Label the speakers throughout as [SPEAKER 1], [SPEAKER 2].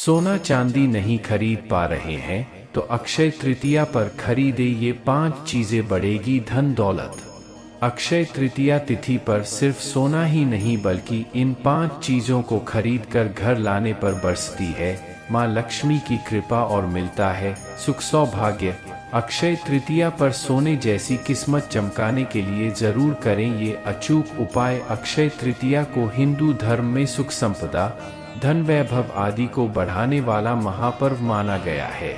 [SPEAKER 1] सोना चांदी नहीं खरीद पा रहे हैं तो अक्षय तृतीया पर खरीदे ये 5 चीजें, बढ़ेगी धन दौलत। अक्षय तृतीया तिथि पर सिर्फ सोना ही नहीं बल्कि इन 5 चीजों को खरीद कर घर लाने पर बरसती है माँ लक्ष्मी की कृपा और मिलता है सुख सौभाग्य। अक्षय तृतीया पर सोने जैसी किस्मत चमकाने के लिए जरूर करें ये अचूक उपाय। अक्षय तृतीया को हिंदू धर्म में सुख संपदा, धन वैभव आदि को बढ़ाने वाला महापर्व माना गया है।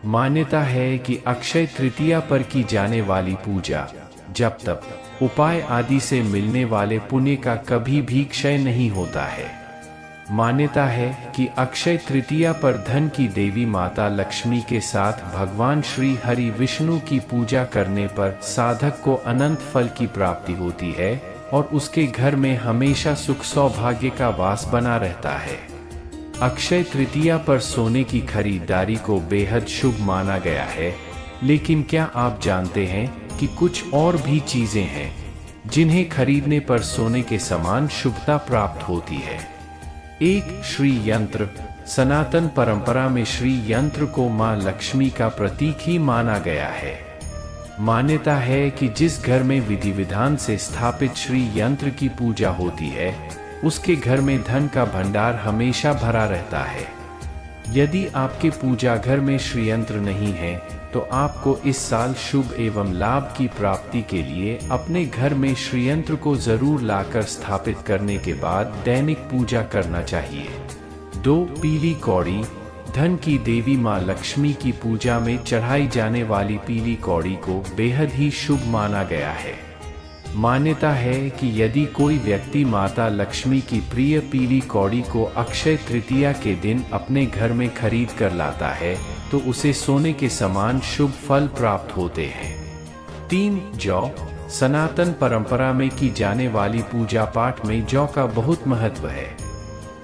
[SPEAKER 1] मान्यता है कि अक्षय तृतीया पर की जाने वाली पूजा, जप तप, उपाय आदि से मिलने वाले पुण्य का कभी भी क्षय नहीं होता है। मान्यता है कि अक्षय तृतीया पर धन की देवी माता लक्ष्मी के साथ भगवान श्री हरि विष्णु की पूजा करने पर साधक को अनंत फल की प्राप्ति होती है और उसके घर में हमेशा सुख सौभाग्य का वास बना रहता है। अक्षय तृतीया पर सोने की खरीदारी को बेहद शुभ माना गया है, लेकिन क्या आप जानते हैं कि कुछ और भी चीजें हैं जिन्हें खरीदने पर सोने के समान शुभता प्राप्त होती है। एक श्री यंत्र। सनातन परंपरा में श्री यंत्र को मां लक्ष्मी का प्रतीक ही माना गया है। मान्यता है कि जिस घर में विधि विधान से स्थापित श्री यंत्र की पूजा होती है उसके घर में धन का भंडार हमेशा भरा रहता है। यदि आपके पूजा घर में श्री यंत्र नहीं है तो आपको इस साल शुभ एवं लाभ की प्राप्ति के लिए अपने घर में श्री यंत्र को जरूर लाकर स्थापित करने के बाद दैनिक पूजा करना चाहिए। 2 पीली कौड़ी। धन की देवी मां लक्ष्मी की पूजा में चढ़ाई जाने वाली पीली कौड़ी को बेहद ही शुभ माना गया है। मान्यता है कि यदि कोई व्यक्ति माता लक्ष्मी की प्रिय पीली कौड़ी को अक्षय तृतीया के दिन अपने घर में खरीद कर लाता है तो उसे सोने के समान शुभ फल प्राप्त होते हैं। 3 जौ। सनातन परंपरा में की जाने वाली पूजा पाठ में जौ का बहुत महत्व है।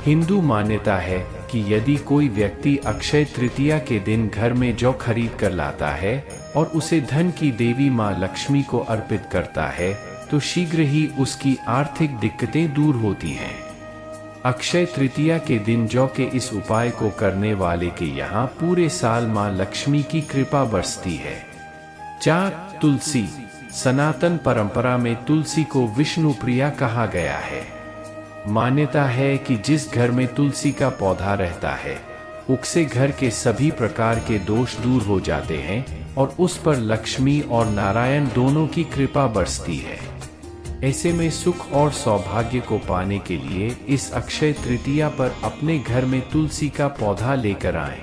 [SPEAKER 1] हिंदू मान्यता है कि यदि कोई व्यक्ति अक्षय तृतीया के दिन घर में जौ खरीद कर लाता है और उसे धन की देवी मां लक्ष्मी को अर्पित करता है तो शीघ्र ही उसकी आर्थिक दिक्कतें दूर होती हैं। अक्षय तृतीया के दिन जौ के इस उपाय को करने वाले के यहाँ पूरे साल मां लक्ष्मी की कृपा बरसती है। 4 तुलसी। सनातन परंपरा में तुलसी को विष्णु प्रिया कहा गया है। मान्यता है कि जिस घर में तुलसी का पौधा रहता है उससे घर के सभी प्रकार के दोष दूर हो जाते हैं और उस पर लक्ष्मी और नारायण दोनों की कृपा बरसती है। ऐसे में सुख और सौभाग्य को पाने के लिए इस अक्षय तृतीया पर अपने घर में तुलसी का पौधा लेकर आएं।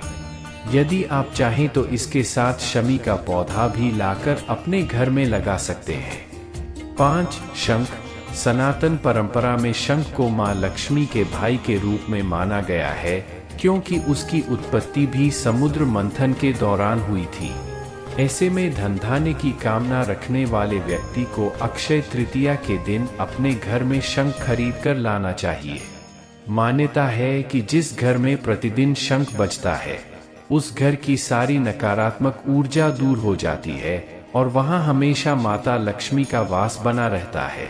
[SPEAKER 1] यदि आप चाहें तो इसके साथ शमी का पौधा भी लाकर अपने घर में लगा सकते हैं। 5 शंख। सनातन परंपरा में शंख को मां लक्ष्मी के भाई के रूप में माना गया है क्योंकि उसकी उत्पत्ति भी समुद्र मंथन के दौरान हुई थी। ऐसे में धन धान्य की कामना रखने वाले व्यक्ति को अक्षय तृतीया के दिन अपने घर में शंख खरीद कर लाना चाहिए। मान्यता है कि जिस घर में प्रतिदिन शंख बजता है उस घर की सारी नकारात्मक ऊर्जा दूर हो जाती है और वहां हमेशा माता लक्ष्मी का वास बना रहता है।